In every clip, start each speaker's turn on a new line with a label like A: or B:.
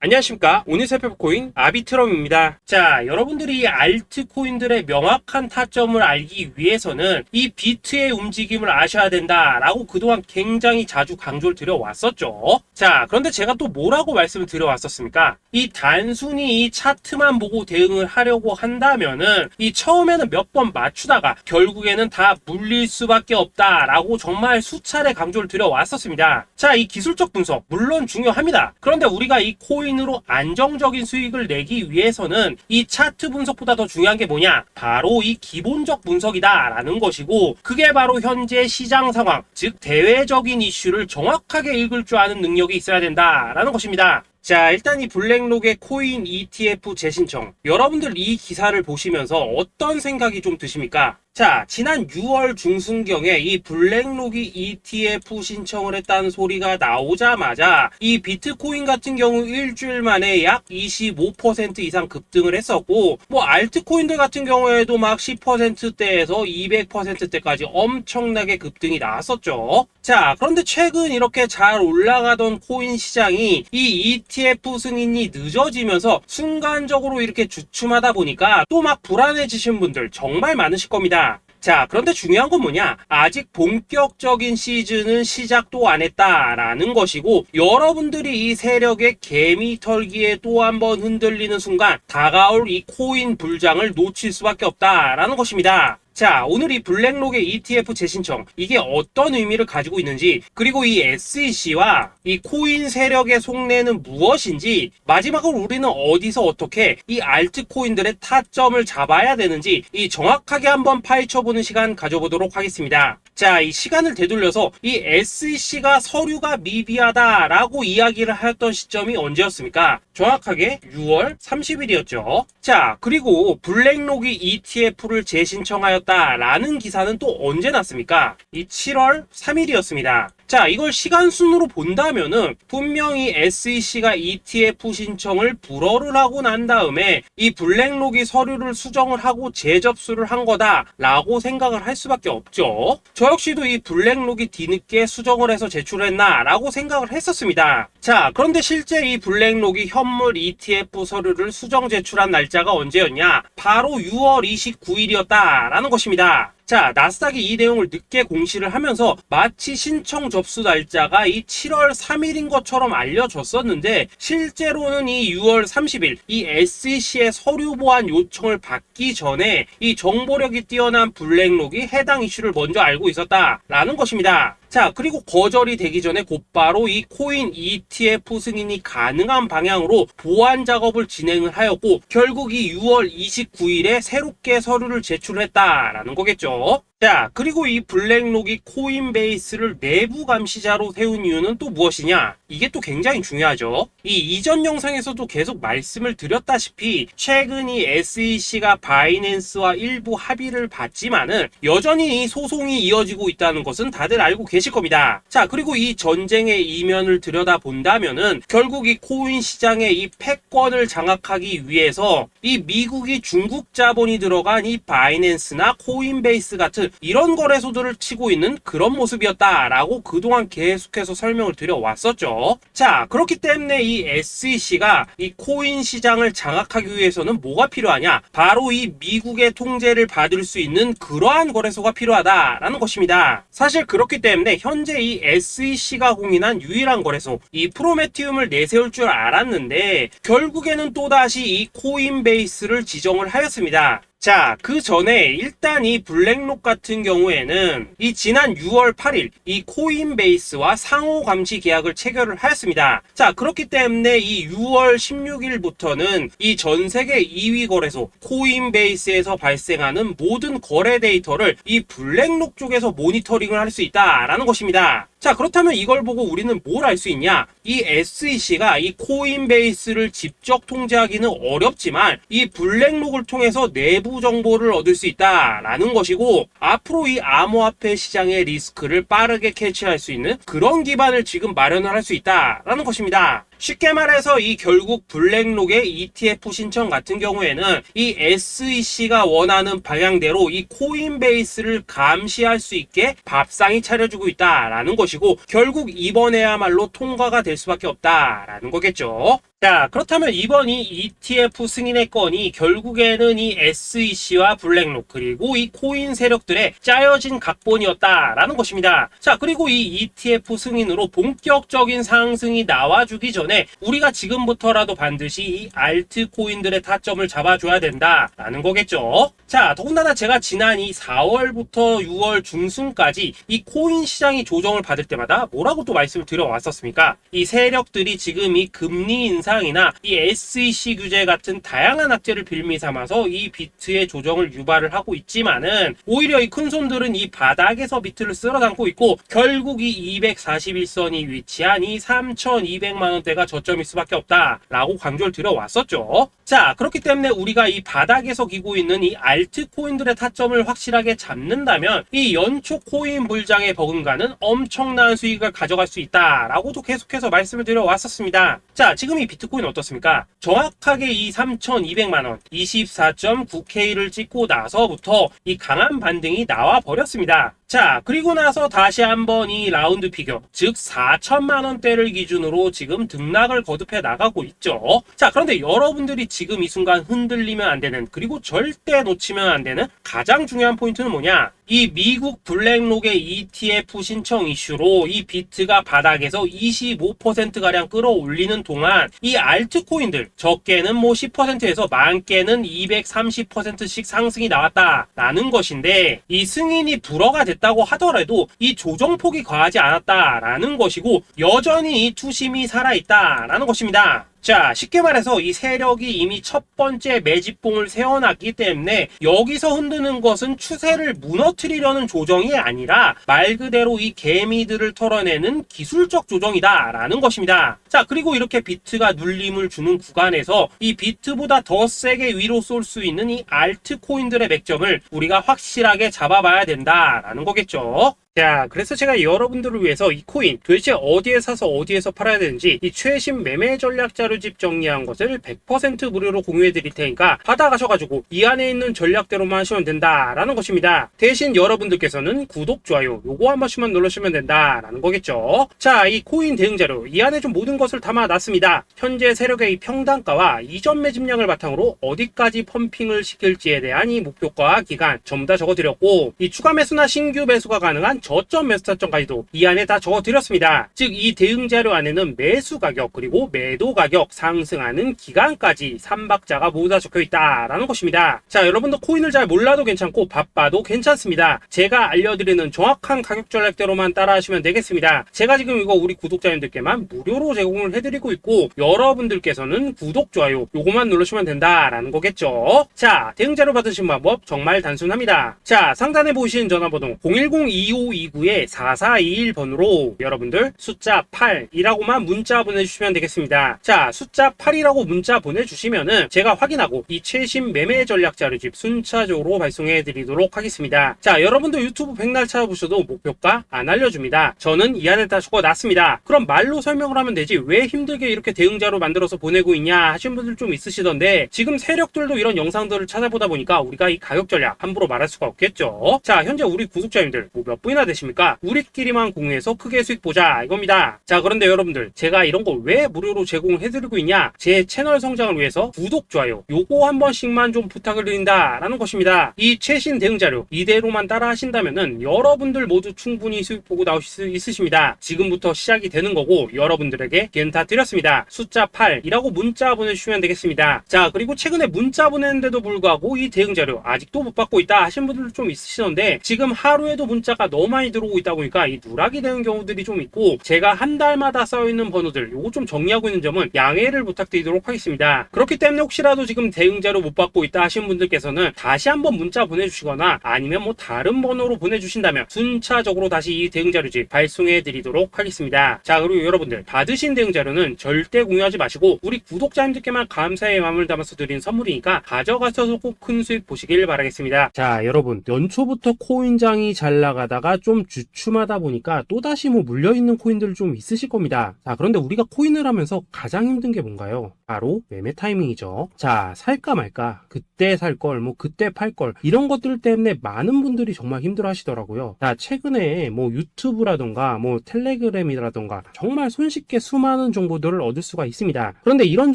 A: 안녕하십니까. 오늘 살펴볼 아비트럼입니다. 자, 여러분들이 알트코인들의 명확한 타점을 알기 위해서는 이 비트의 움직임을 아셔야 된다라고 그동안 굉장히 자주 강조를 드려왔었죠. 자, 그런데 제가 또 뭐라고 말씀을 드려왔었습니까? 이 단순히 이 차트만 보고 대응을 하려고 한다면은 이 처음에는 몇 번 맞추다가 결국에는 다 물릴 수밖에 없다라고 정말 수차례 강조를 드려왔었습니다. 자, 이 기술적 분석 물론 중요합니다. 그런데 우리가 이 코인으로 안정적인 수익을 내기 위해서는 이 차트 분석보다 더 중요한 게 뭐냐? 바로 이 기본적 분석이다 라는 것이고, 그게 바로 현재 시장 상황, 즉 대외적인 이슈를 정확하게 읽을 줄 아는 능력이 있어야 된다라는 것입니다. 자, 일단 이 블랙록의 코인 ETF 재신청, 여러분들 이 기사를 보시면서 어떤 생각이 좀 드십니까? 자, 지난 6월 중순경에 이 블랙록이 ETF 신청을 했다는 소리가 나오자마자 이 비트코인 같은 경우 일주일 만에 약 25% 이상 급등을 했었고, 뭐 알트코인들 같은 경우에도 막 10%대에서 200%대까지 엄청나게 급등이 나왔었죠. 자, 그런데 최근 이렇게 잘 올라가던 코인 시장이 이 ETF 승인이 늦어지면서 순간적으로 이렇게 주춤하다 보니까 또 막 불안해지신 분들 정말 많으실 겁니다. 자, 그런데 중요한 건 뭐냐? 아직 본격적인 시즌은 시작도 안 했다라는 것이고, 여러분들이 이 세력의 개미 털기에 또 한 번 흔들리는 순간 다가올 이 코인 불장을 놓칠 수밖에 없다라는 것입니다. 자, 오늘 이 블랙록의 ETF 재신청, 이게 어떤 의미를 가지고 있는지, 그리고 이 SEC와 이 코인 세력의 속내는 무엇인지, 마지막으로 우리는 어디서 어떻게 이 알트코인들의 타점을 잡아야 되는지 이 정확하게 한번 파헤쳐보는 시간 가져보도록 하겠습니다. 자, 이 시간을 되돌려서 이 SEC가 서류가 미비하다라고 이야기를 하였던 시점이 언제였습니까? 정확하게 6월 30일이었죠. 자, 그리고 블랙록이 ETF를 재신청하였다라는 기사는 또 언제 났습니까? 이 7월 3일이었습니다. 자, 이걸 시간순으로 본다면은 분명히 SEC가 ETF 신청을 불허를 하고 난 다음에 이 블랙록이 서류를 수정을 하고 재접수를 한 거다라고 생각을 할 수밖에 없죠. 저 역시도 이 블랙록이 뒤늦게 수정을 해서 제출했나라고 생각을 했었습니다. 자, 그런데 실제 이 블랙록이 현물 ETF 서류를 수정 제출한 날짜가 언제였냐? 바로 6월 29일이었다라는 것입니다. 자, 나스닥이 이 내용을 늦게 공시를 하면서 마치 신청 접수 날짜가 이 7월 3일인 것처럼 알려졌었는데, 실제로는 이 6월 30일 이 SEC의 서류 보완 요청을 받기 전에 이 정보력이 뛰어난 블랙록이 해당 이슈를 먼저 알고 있었다라는 것입니다. 자, 그리고 거절이 되기 전에 곧바로 이 코인 ETF 승인이 가능한 방향으로 보완 작업을 진행을 하였고, 결국 이 6월 29일에 새롭게 서류를 제출했다라는 거겠죠. 자, 그리고 이 블랙록이 코인베이스를 내부 감시자로 세운 이유는 또 무엇이냐? 이게 또 굉장히 중요하죠. 이 이전 영상에서도 계속 말씀을 드렸다시피 최근 이 SEC가 바이낸스와 일부 합의를 봤지만은 여전히 이 소송이 이어지고 있다는 것은 다들 알고 계실 겁니다. 자, 그리고 이 전쟁의 이면을 들여다본다면은 결국 이 코인 시장의 이 패권을 장악하기 위해서 이 미국이 중국 자본이 들어간 이 바이낸스나 코인베이스 같은 이런 거래소들을 치고 있는 그런 모습이었다라고 그동안 계속해서 설명을 드려왔었죠. 자, 그렇기 때문에 이 SEC가 이 코인 시장을 장악하기 위해서는 뭐가 필요하냐? 바로 이 미국의 통제를 받을 수 있는 그러한 거래소가 필요하다라는 것입니다. 사실 그렇기 때문에 현재 이 SEC가 공인한 유일한 거래소, 이 프로메티움을 내세울 줄 알았는데 결국에는 또다시 이 코인베이스를 지정을 하였습니다. 자, 그 전에 일단 이 블랙록 같은 경우에는 이 지난 6월 8일 이 코인베이스와 상호 감시 계약을 체결을 하였습니다. 자, 그렇기 때문에 이 6월 16일부터는 이 전 세계 2위 거래소 코인베이스에서 발생하는 모든 거래 데이터를 이 블랙록 쪽에서 모니터링을 할 수 있다라는 것입니다. 자, 그렇다면 이걸 보고 우리는 뭘 알 수 있냐? 이 SEC가 이 코인베이스를 직접 통제하기는 어렵지만 이 블랙록을 통해서 내부 정보를 얻을 수 있다라는 것이고, 앞으로 이 암호화폐 시장의 리스크를 빠르게 캐치할 수 있는 그런 기반을 지금 마련을 할 수 있다라는 것입니다. 쉽게 말해서 이 결국 블랙록의 ETF 신청 같은 경우에는 이 SEC가 원하는 방향대로 이 코인베이스를 감시할 수 있게 밥상이 차려주고 있다라는 것이고, 결국 이번에야말로 통과가 될 수밖에 없다라는 거겠죠. 자, 그렇다면 이번 이 ETF 승인의 건이 결국에는 이 SEC와 블랙록 그리고 이 코인 세력들의 짜여진 각본이었다라는 것입니다. 자, 그리고 이 ETF 승인으로 본격적인 상승이 나와주기 전에 우리가 지금부터라도 반드시 이 알트코인들의 타점을 잡아줘야 된다라는 거겠죠. 자, 더군다나 제가 지난 이 4월부터 6월 중순까지 이 코인 시장이 조정을 받을 때마다 뭐라고 또 말씀을 드려왔었습니까? 이 세력들이 지금 이 금리 인상이나 이 SEC 규제 같은 다양한 악재를 빌미 삼아서 이 비트의 조정을 유발을 하고 있지만은 오히려 이 큰손들은 이 바닥에서 비트를 쓸어 담고 있고 결국 이 241선이 위치한 이 3,200만 원대가 저점일 수밖에 없다라고 강조를 드려왔었죠. 자, 그렇기 때문에 우리가 이 바닥에서 기고 있는 이 알트코인들의 타점을 확실하게 잡는다면 이 연초 코인 물장에 버금가는 엄청난 수익을 가져갈 수 있다라고도 계속해서 말씀을 드려왔었습니다. 자, 지금 이 비트코인 어떻습니까? 정확하게 이 3,200만원 24.9K를 찍고 나서부터 이 강한 반등이 나와 버렸습니다. 자, 그리고 나서 다시 한번 이 라운드 피겨, 즉 4천만원대를 기준으로 지금 등락을 거듭해 나가고 있죠. 자, 그런데 여러분들이 지금 이 순간 흔들리면 안 되는, 그리고 절대 놓치면 안 되는 가장 중요한 포인트는 뭐냐? 이 미국 블랙록의 ETF 신청 이슈로 이 비트가 바닥에서 25%가량 끌어올리는 동안 이 알트코인들 적게는 뭐 10%에서 많게는 230%씩 상승이 나왔다라는 것인데, 이 승인이 불허가 됐다고 하더라도 이 조정폭이 과하지 않았다라는 것이고 여전히 이 투심이 살아있다라는 것입니다. 자, 쉽게 말해서 이 세력이 이미 첫 번째 매집봉을 세워놨기 때문에 여기서 흔드는 것은 추세를 무너뜨리려는 조정이 아니라 말 그대로 이 개미들을 털어내는 기술적 조정이다라는 것입니다. 자, 그리고 이렇게 비트가 눌림을 주는 구간에서 이 비트보다 더 세게 위로 쏠 수 있는 이 알트코인들의 맥점을 우리가 확실하게 잡아봐야 된다라는 거겠죠. 자, 그래서 제가 여러분들을 위해서 이 코인 도대체 어디에 사서 어디에서 팔아야 되는지 이 최신 매매 전략 자료집 정리한 것을 100% 무료로 공유해 드릴 테니까 받아가셔가지고 이 안에 있는 전략대로만 하시면 된다라는 것입니다. 대신 여러분들께서는 구독, 좋아요 요거 한 번씩만 눌러주시면 된다라는 거겠죠. 자, 이 코인 대응 자료 이 안에 좀 모든 것을 담아놨습니다. 현재 세력의 이 평단가와 이전 매집량을 바탕으로 어디까지 펌핑을 시킬지에 대한 이 목표가 기간 전부 다 적어드렸고, 이 추가 매수나 신규 매수가 가능한 저점 매수 타점까지도 이 안에 다 적어드렸습니다. 즉 이 대응 자료 안에는 매수 가격 그리고 매도 가격, 상승하는 기간까지 3박자가 모두 다 적혀있다라는 것입니다. 자, 여러분도 코인을 잘 몰라도 괜찮고 바빠도 괜찮습니다. 제가 알려드리는 정확한 가격 전략대로만 따라하시면 되겠습니다. 제가 지금 이거 우리 구독자님들께만 무료로 제공을 해드리고 있고 여러분들께서는 구독, 좋아요 요거만 누르시면 된다라는 거겠죠. 자, 대응 자료 받으신 방법 정말 단순합니다. 자, 상단에 보이시는 전화번호 010-2529-4421번으로 여러분들 숫자 8이라고만 문자 보내주시면 되겠습니다. 자, 숫자 8이라고 문자 보내주시면은 제가 확인하고 이 최신 매매 전략 자료집 순차적으로 발송해 드리도록 하겠습니다. 자, 여러분도 유튜브 백날 찾아보셔도 목표가 안 알려줍니다. 저는 이 안에 다 적어놨습니다. 그럼 말로 설명을 하면 되지 왜 힘들게 이렇게 대응자로 만들어서 보내고 있냐 하신 분들 좀 있으시던데, 지금 세력들도 이런 영상들을 찾아보다 보니까 우리가 이 가격 전략 함부로 말할 수가 없겠죠. 자, 현재 우리 구독자님들 뭐 몇 분이나 되십니까? 우리끼리만 공유해서 크게 수익 보자 이겁니다. 자, 그런데 여러분들 제가 이런 거 왜 무료로 제공해드리고 있냐? 제 채널 성장을 위해서 구독, 좋아요 요거 한 번씩만 좀 부탁을 드린다라는 것입니다. 이 최신 대응 자료 이대로만 따라 하신다면은 여러분들 모두 충분히 수익 보고 나오실 수 있으십니다. 지금부터 시작이 되는 거고 여러분들에게 기회는 다 드렸습니다. 숫자 8이라고 문자 보내주시면 되겠습니다. 자, 그리고 최근에 문자 보냈는데도 불구하고 이 대응 자료 아직도 못 받고 있다 하신 분들도 좀 있으시던데, 지금 하루에도 문자가 너무 많이 들어오고 있다 보니까 이 누락이 되는 경우들이 좀 있고, 제가 한 달마다 써있는 번호들 요거 좀 정리하고 있는 점은 양해를 부탁드리도록 하겠습니다. 그렇기 때문에 혹시라도 지금 대응 자료 못 받고 있다 하신 분들께서는 다시 한번 문자 보내주시거나 아니면 뭐 다른 번호로 보내주신다면 순차적으로 다시 이 대응 자료집 발송해 드리도록 하겠습니다. 자, 그리고 여러분들 받으신 대응 자료는 절대 공유하지 마시고 우리 구독자님들께만 감사의 마음을 담아서 드린 선물이니까 가져가셔서 꼭 큰 수익 보시길 바라겠습니다. 자, 여러분 연초부터 코인장이 잘 나가다가 좀 주춤하다 보니까 또다시 뭐 물려있는 코인들 좀 있으실 겁니다. 자, 그런데 우리가 코인을 하면서 가장 힘든 게 뭔가요? 바로 매매 타이밍이죠. 자, 살까 말까, 그때 살 걸, 뭐 그때 팔 걸, 이런 것들 때문에 많은 분들이 정말 힘들어 하시더라고요. 자, 최근에 뭐 유튜브라던가 뭐 텔레그램이라던가 정말 손쉽게 수많은 정보들을 얻을 수가 있습니다. 그런데 이런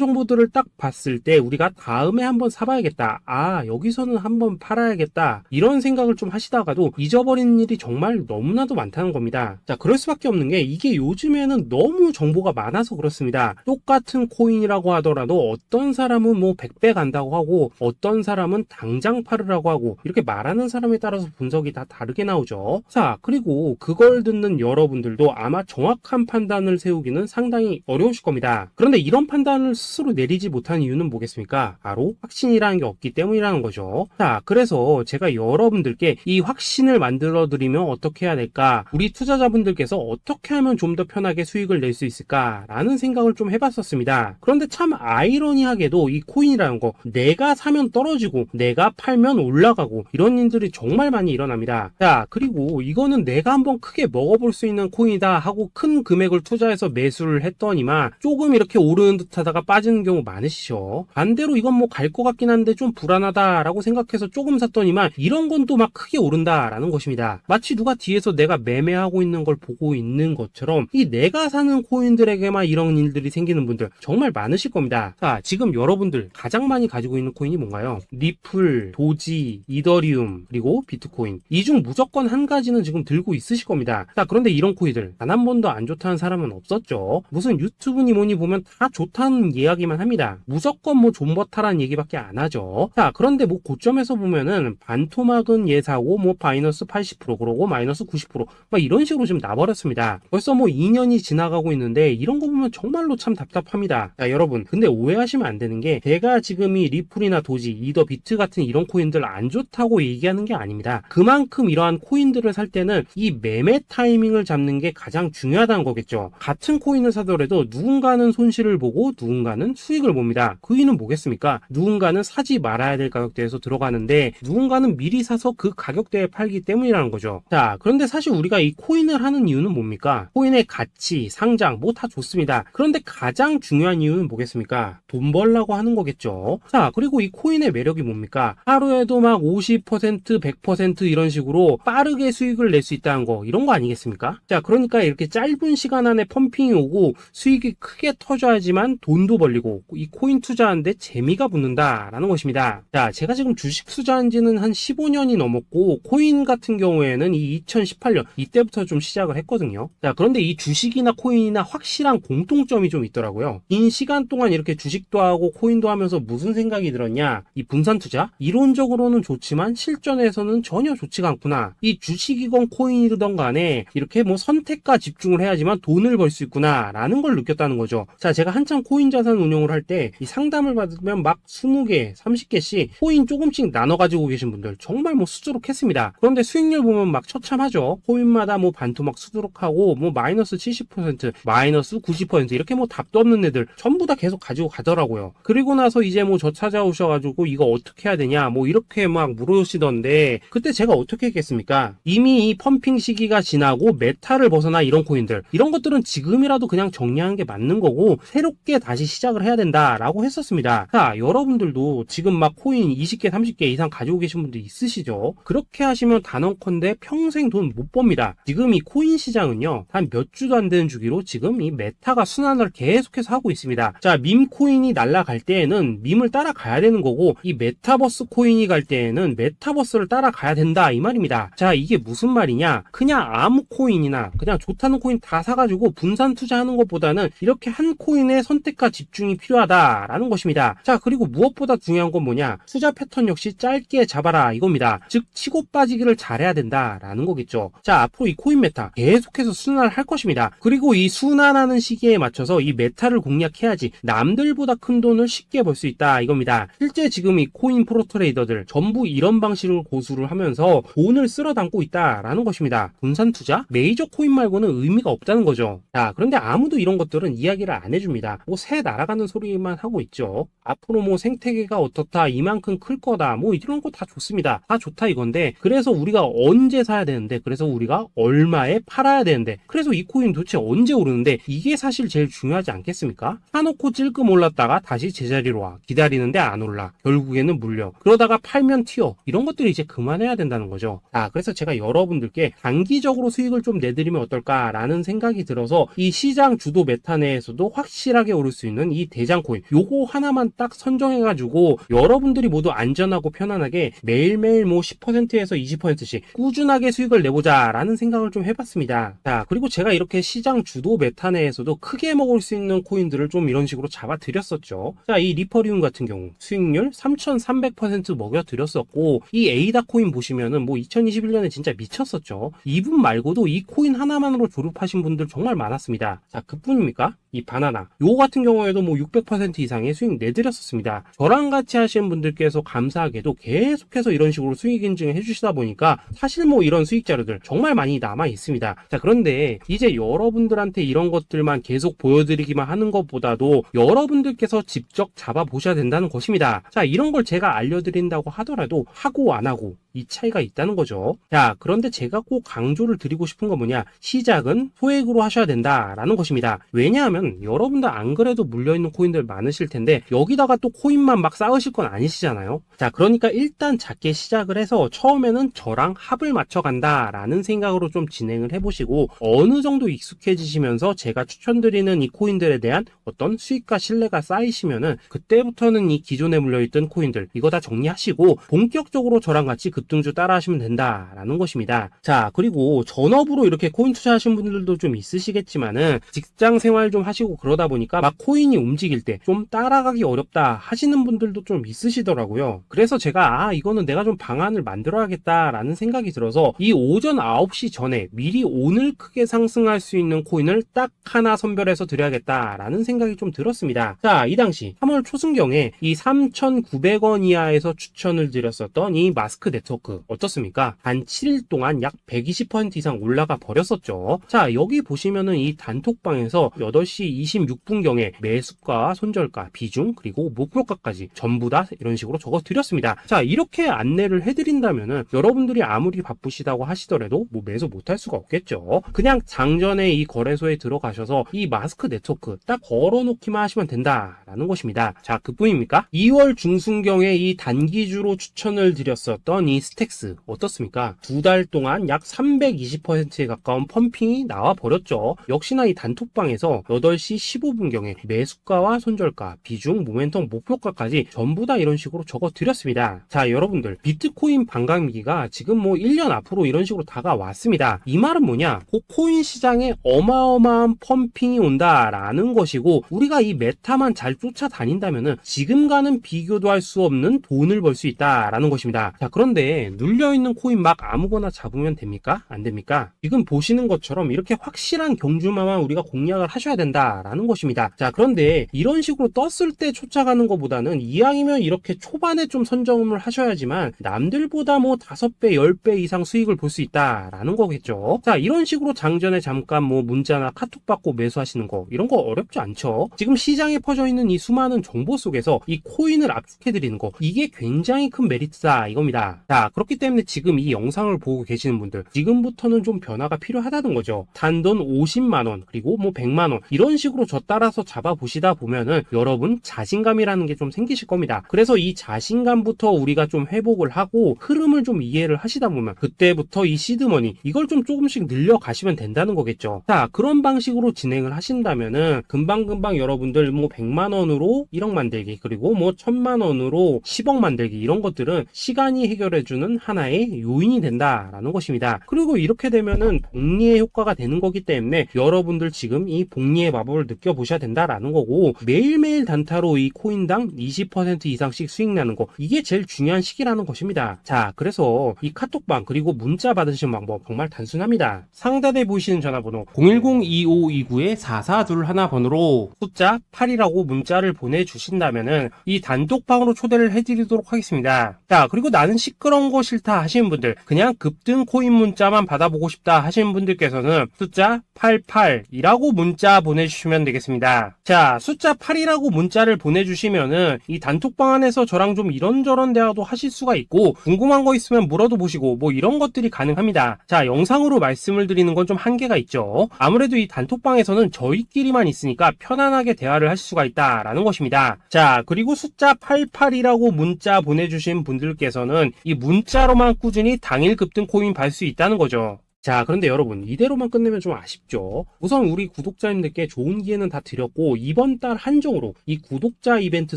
A: 정보들을 딱 봤을 때 우리가 다음에 한번 사봐야겠다, 아 여기서는 한번 팔아야겠다, 이런 생각을 좀 하시다가도 잊어버리는 일이 정말 너무나도 많다는 겁니다. 자, 그럴 수밖에 없는 게 이게 요즘에는 너무 정보가 많아서 그렇습니다. 똑같은 코인이라고 하더라도 어떤 사람은 뭐 100배 간다고 하고 어떤 사람은 당장 팔으라고 하고, 이렇게 말하는 사람에 따라서 분석이 다 다르게 나오죠. 자, 그리고 그걸 듣는 여러분들도 아마 정확한 판단을 세우기는 상당히 어려우실 겁니다. 그런데 이런 판단을 스스로 내리지 못한 이유는 뭐겠습니까? 바로 확신이라는 게 없기 때문이라는 거죠. 자, 그래서 제가 여러분들께 이 확신을 만들어 드리면 어떻게 해야 될까, 우리 투자자분들께서 어떻게 하면 좀 더 편하게 수익을 낼 수 있을까 라는 생각을 좀 해봤었습니다. 그런데 참 아이러니하게도 이 코인이라는 거, 내가 사면 떨어지고 내가 팔면 올라가고 이런 일들이 정말 많이 일어납니다. 자, 그리고 이거는 내가 한번 크게 먹어볼 수 있는 코인이다 하고 큰 금액을 투자해서 매수를 했더니만 조금 이렇게 오르는 듯 하다가 빠지는 경우 많으시죠. 반대로 이건 뭐 갈 것 같긴 한데 좀 불안하다라고 생각해서 조금 샀더니만 이런 건 또 막 크게 오른다라는 것입니다. 마치 누가 뒤에서 내가 매매하고 있는 걸 보고 있는 것처럼 이 내가 사는 코인들에게만 이런 일들이 생기는 분들 정말 많으실 겁니다. 자, 지금 여러분들 가장 많이 가지고 있는 코인이 뭔가요? 리플, 도지, 이더리움, 그리고 비트코인. 이 중 무조건 한 가지는 지금 들고 있으실 겁니다. 자, 그런데 이런 코인들 단 한 번도 안 좋다는 사람은 없었죠. 무슨 유튜브니 뭐니 보면 다 좋다는 이야기만 합니다. 무조건 뭐 존버타라는 얘기밖에 안 하죠. 자, 그런데 뭐 고점에서 보면은 반토막은 예사고 뭐 마이너스 80% 그러고 마이너스 90% 막 이런 식으로 지금 나버렸습니다. 벌써 뭐 2년이 지나가고 있는데 이런 거 보면 정말로 참 답답합니다. 자, 여러분, 근데 오해하시면 안 되는 게 제가 지금 이 리플이나 도지, 이더, 비트 같은 이런 코인들 안 좋다고 얘기하는 게 아닙니다. 그만큼 이러한 코인들을 살 때는 이 매매 타이밍을 잡는 게 가장 중요하다는 거겠죠. 같은 코인을 사더라도 누군가는 손실을 보고 누군가는 수익을 봅니다. 그 이유는 뭐겠습니까? 누군가는 사지 말아야 될 가격대에서 들어가는데 누군가는 미리 사서 그 가격대에 팔기 때문이라는 거죠. 자, 그런데 사실 우리가 이 코인을 하는 이유는 뭡니까? 코인의 가치, 상장 뭐 다 좋습니다. 그런데 가장 중요한 이유는 뭐겠습니까? 돈 벌라고 하는 거겠죠. 자, 그리고 이 코인의 매력이 뭡니까? 하루에도 막 50%, 100% 이런 식으로 빠르게 수익을 낼 수 있다는 거, 이런 거 아니겠습니까? 자, 그러니까 이렇게 짧은 시간 안에 펌핑이 오고 수익이 크게 터져야지만 돈도 벌리고 이 코인 투자하는데 재미가 붙는다라는 것입니다. 자, 제가 지금 주식 투자한 지는 한 15년이 넘었고 코인 같은 경우에는 이 2018년 이때부터 좀 시작을 했거든요. 자, 그런데 이 주식이나 코인이나 확실한 공통점이 좀 있더라고요. 긴 시간 동안 이렇게 주식도 하고 코인도 하면서 무슨 생각이 들었냐? 이 분산 투자? 이론적으로는 좋지만 실전에서는 전혀 좋지가 않구나. 이 주식이건 코인이든 간에 이렇게 뭐 선택과 집중을 해야지만 돈을 벌 수 있구나 라는 걸 느꼈다는 거죠. 자, 제가 한참 코인 자산 운용을 할 때 이 상담을 받으면 막 20개, 30개씩 코인 조금씩 나눠 가지고 계신 분들 정말 뭐 수두룩했습니다. 그런데 수익률 보면 막 처참하죠. 코인마다 뭐 반토막 수두룩하고 뭐 마이너스 70%, 마이너스 90% 이렇게 뭐 답도 없는 애들 전부 다 계속 가지고 가더라고요. 그리고 나서 이제 뭐 저 찾아오셔가지고 이거 어떻게 해야 되냐 뭐 이렇게 막 물으시던데 그때 제가 어떻게 했겠습니까? 이미 이 펌핑 시기가 지나고 메타를 벗어나 이런 코인들, 이런 것들은 지금이라도 그냥 정리하는 게 맞는 거고 새롭게 다시 시작을 해야 된다라고 했었습니다. 자, 여러분들도 지금 막 코인 20개, 30개 이상 가지고 계신 분들 있으시죠? 그렇게 하시면 단언컨대 평생 돈 못 법니다. 지금 이 코인 시장은요, 한 몇 주도 안 되는 주기로 지금 이 메타가 순환을 계속해서 하고 있습니다. 자, 밈 코인이 날아갈 때에는 밈을 따라가야 되는 거고 이 메타버스 코인이 갈 때에는 메타버스를 따라가야 된다 이 말입니다. 자, 이게 무슨 말이냐? 그냥 아무 코인이나 그냥 좋다는 코인 다 사가지고 분산 투자하는 것보다는 이렇게 한 코인의 선택과 집중이 필요하다라는 것입니다. 자, 그리고 무엇보다 중요한 건 뭐냐? 투자 패턴 역시 짧게 잡아라 이겁니다. 즉 치고 빠지기를 잘해야 된다라는 거겠죠. 자, 앞으로 이 코인 메타 계속해서 순환을 할 것입니다. 그리고 이 순환하는 시기에 맞춰서 이 메타를 공략해야지 남들보다 큰 돈을 쉽게 벌 수 있다 이겁니다. 실제 지금 이 코인 프로 트레이더들 전부 이런 방식을 고수를 하면서 돈을 쓸어 담고 있다라는 것입니다. 분산 투자? 메이저 코인 말고는 의미가 없다는 거죠. 자, 그런데 아무도 이런 것들은 이야기를 안 해줍니다. 뭐 새 날아가는 소리만 하고 있죠. 앞으로 뭐 생태계가 어떻다, 이만큼 클 거다, 뭐 이런 거 다 좋습니다. 다 좋다 이건데 그래서 우리가 언제 사야 되는데, 그래서 우리가 얼마에 팔아야 되는데, 그래서 이 코인 도대체 언제 오르는데, 이게 사실 제일 중요하지 않겠습니까? 사놓고 찔끔 올랐다가 다시 제자리로 와. 기다리는데 안 올라. 결국에는 물려. 그러다가 팔면 튀어. 이런 것들을 이제 그만해야 된다는 거죠. 그래서 제가 여러분들께 단기적으로 수익을 좀 내드리면 어떨까라는 생각이 들어서 이 시장 주도 메타 내에서도 확실하게 오를 수 있는 이 대장코인 요거 하나만 딱 선정해가지고 여러분들이 모두 안전하고 편안하게 매일매일 뭐 10%에서 20%씩 꾸준하게 수익을 내보자 라는 생각을 좀 해봤습니다. 자, 그리고 제가 이렇게 시장 주도 메타 내에서도 크게 먹을 수 있는 코인들을 좀 이런 식으로 잡아드렸었죠. 자, 이 리퍼리움 같은 경우 수익률 3300% 먹여드렸었고, 이 에이다 코인 보시면은 뭐 2021년에 진짜 미쳤었죠. 이분 말고도 이 코인 하나만으로 졸업하신 분들 정말 많았습니다. 자, 그뿐입니까? 이 바나나 요거 같은 경우에도 뭐 600% 이상의 수익 내드렸었습니다. 저랑 같이 하시는 분들께서 감사하게도 계속해서 이런 식으로 수익 인증을 해주시다 보니까 사실 뭐 이런 수익 자료들 정말 많이 남아 있습니다. 자, 그런데 이제 여러분들한테 이런 것들만 계속 보여드리기만 하는 것보다도 여러분들께서 직접 잡아보셔야 된다는 것입니다. 자, 이런 걸 제가 알려드린다고 하더라도 하고 안 하고 이 차이가 있다는 거죠. 자, 그런데 제가 꼭 강조를 드리고 싶은 건 뭐냐, 시작은 소액으로 하셔야 된다라는 것입니다. 왜냐하면 여러분들 안 그래도 물려있는 코인들 많으실 텐데 여기다가 또 코인만 막 쌓으실 건 아니시잖아요. 자, 그러니까 일단 작게 시작을 해서 처음에는 저랑 합을 맞춰 간다라는 생각으로 좀 진행을 해보시고 어느 정도 익숙해지시면서 제가 추천드리는 이 코인들에 대한 어떤 수익과 신뢰가 쌓이시면은 그때부터는 이 기존에 물려있던 코인들 이거 다 정리하시고 본격적으로 저랑 같이 급등주 따라 하시면 된다라는 것입니다. 자, 그리고 전업으로 이렇게 코인 투자하시는 분들도 좀 있으시겠지만은 직장 생활 좀 하시고 그러다 보니까 막 코인이 움직일 때 좀 따라가기 어렵다 하시는 분들도 좀 있으시더라고요. 그래서 제가 이거는 내가 좀 방안을 만들어야겠다라는 생각이 들어서 이 오전 9시 전에 미리 오늘 크게 상승할 수 있는 코인을 딱 하나 선별해서 드려야겠다라는 생각이 좀 들었습니다. 자, 이 당시 3월 초순경에 이 3,900원 이하에서 추천을 드렸었던 이 마스크 네트워크 어떻습니까? 단 7일 동안 약 120% 이상 올라가 버렸었죠. 자, 여기 보시면은 이 단톡방에서 8시 26분경에 매수가, 손절가, 비중, 그리고 목표가까지 전부 다 이런 식으로 적어 드렸습니다. 자, 이렇게 안내를 해드린다면은 여러분들이 아무리 바쁘시다고 하시더라도 뭐 매수 못할 수가 없겠죠. 그냥 장전에 이 거래소에 들어가셔서 이 마스크 네트워크 딱 걸어놓기만 하시면 된다라는 것입니다. 자, 그뿐입니까? 2월 중순경에 이 단기주로 추천을 드렸었던 이 스택스 어떻습니까? 2달 동안 약 320%에 가까운 펌핑이 나와 버렸죠. 역시나 이 단톡방에서 8시 15분경에 매수가와 손절가, 비중, 모멘텀, 목표가까지 전부 다 이런 식으로 적어 드렸습니다. 자, 여러분들 비트코인 반감기가 지금 뭐 1년 앞으로 이런 식으로 다가왔습니다. 이 말은 뭐냐? 코인 시장에 어마어마한 펌핑이 온다라는 것이고 우리가 이 메타만 잘 쫓아다닌다면은 지금과는 비교도 할 수 없는 돈을 벌 수 있다라는 것입니다. 자, 그런데 눌려있는 코인 막 아무거나 잡으면 됩니까? 안 됩니까? 지금 보시는 것처럼 이렇게 확실한 경주마만 우리가 공략을 하셔야 된다라는 것입니다. 자, 그런데 이런 식으로 떴을 때 쫓아가는 것보다는 이왕이면 이렇게 초반에 좀 선점을 하셔야지만 남들보다 뭐 5배, 10배 이상 수익을 볼 수 있다라는 거겠죠. 자, 이런 식으로 장전에 잠깐 뭐 문자나 카톡 받고 매수하시는 거 이런 거 어렵지 않죠. 지금 시장에 퍼져 있는 이 수많은 정보 속에서 이 코인을 압축해드리는 거 이게 굉장히 큰 메리트다 이겁니다. 자, 그렇기 때문에 지금 이 영상을 보고 계시는 분들 지금부터는 좀 변화가 필요하다는 거죠. 단돈 50만원 그리고 뭐 100만원 이런 식으로 저 따라서 잡아보시다 보면은 여러분 자신감이라는 게 좀 생기실 겁니다. 그래서 이 자신감부터 우리가 좀 회복을 하고 흐름을 좀 이해를 하시다 보면 그때부터 이 시드머니 이걸 좀 조금씩 늘려가시면 된다는 거겠죠. 자, 그런 방식으로 진행을 하신다면은 금방금방 여러분들 뭐 100만원으로 1억 만들기 그리고 뭐 1000만원으로 10억 만들기 이런 것들은 시간이 해결해주는 하나의 요인이 된다라는 것입니다. 그리고 이렇게 되면은 복리의 효과가 되는 거기 때문에 여러분들 지금 이 복리의 마법을 느껴보셔야 된다라는 거고 매일매일 단타로 이 코인당 20% 이상씩 수익 나는 거 이게 제일 중요한 시기라는 것입니다. 자, 그래서 이 카톡방 그리고 문자 받으시는 방법 정말 단순합니다. 상단에 보이시는 전화번호 010-2529-4421 번호로 숫자 8이라고 문자를 보내주신다면은 이 단톡방으로 초대를 해드리도록 하겠습니다. 자, 그리고 나는 시끄러운 거 싫다 하시는 분들 그냥 급등 코인 문자만 받아보고 싶다 하시는 분들께서는 숫자 88이라고 문자 보내 보내주시면 되겠습니다. 자, 숫자 8이라고 문자를 보내주시면은 이 단톡방 안에서 저랑 좀 이런저런 대화도 하실 수가 있고, 궁금한 거 있으면 물어도 보시고 뭐 이런 것들이 가능합니다. 자, 영상으로 말씀을 드리는 건 좀 한계가 있죠. 아무래도 이 단톡방에서는 저희끼리만 있으니까 편안하게 대화를 할 수가 있다라는 것입니다. 자, 그리고 숫자 88이라고 문자 보내주신 분들께서는 이 문자로만 꾸준히 당일 급등 코인 받을 수 있다는 거죠. 자, 그런데 여러분, 이대로만 끝내면 좀 아쉽죠. 우선 우리 구독자님들께 좋은 기회는 다 드렸고, 이번 달 한정으로 이 구독자 이벤트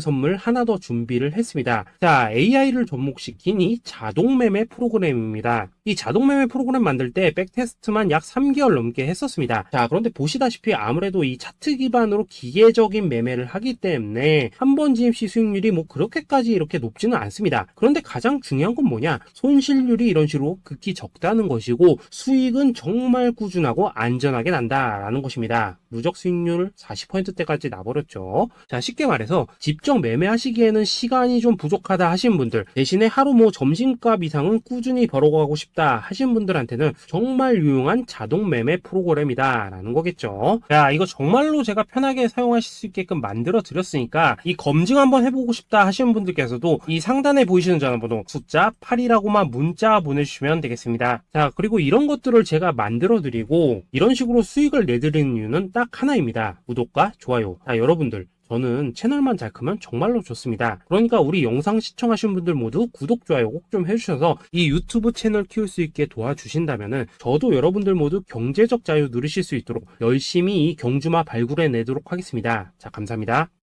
A: 선물 하나 더 준비를 했습니다. 자, AI를 접목시킨 이 자동매매 프로그램입니다. 이 자동매매 프로그램 만들 때 백테스트만 약 3개월 넘게 했었습니다. 자, 그런데 보시다시피 아무래도 이 차트 기반으로 기계적인 매매를 하기 때문에 한 번 진입 시 수익률이 뭐 그렇게까지 이렇게 높지는 않습니다. 그런데 가장 중요한 건 뭐냐? 손실률이 이런 식으로 극히 적다는 것이고, 수익은 정말 꾸준하고 안전하게 난다라는 것입니다. 누적 수익률 40%대까지 나버렸죠. 자, 쉽게 말해서 직접 매매하시기에는 시간이 좀 부족하다 하신 분들, 대신에 하루 뭐 점심값 이상은 꾸준히 벌어가고 싶다 하신 분들한테는 정말 유용한 자동 매매 프로그램이다 라는 거겠죠. 자, 이거 정말로 제가 편하게 사용하실 수 있게끔 만들어 드렸으니까 이 검증 한번 해보고 싶다 하시는 분들께서도 이 상단에 보이시는 전화번호 숫자 8이라고만 문자 보내주시면 되겠습니다. 자, 그리고 이런 것들을 제가 만들어 드리고 이런 식으로 수익을 내드리는 이유는 딱 하나입니다. 구독과 좋아요. 자, 여러분들, 저는 채널만 잘 크면 정말로 좋습니다. 그러니까 우리 영상 시청하신 분들 모두 구독, 좋아요 꼭 좀 해주셔서 이 유튜브 채널 키울 수 있게 도와주신다면은 저도 여러분들 모두 경제적 자유 누리실 수 있도록 열심히 이 경주마 발굴해 내도록 하겠습니다. 자, 감사합니다.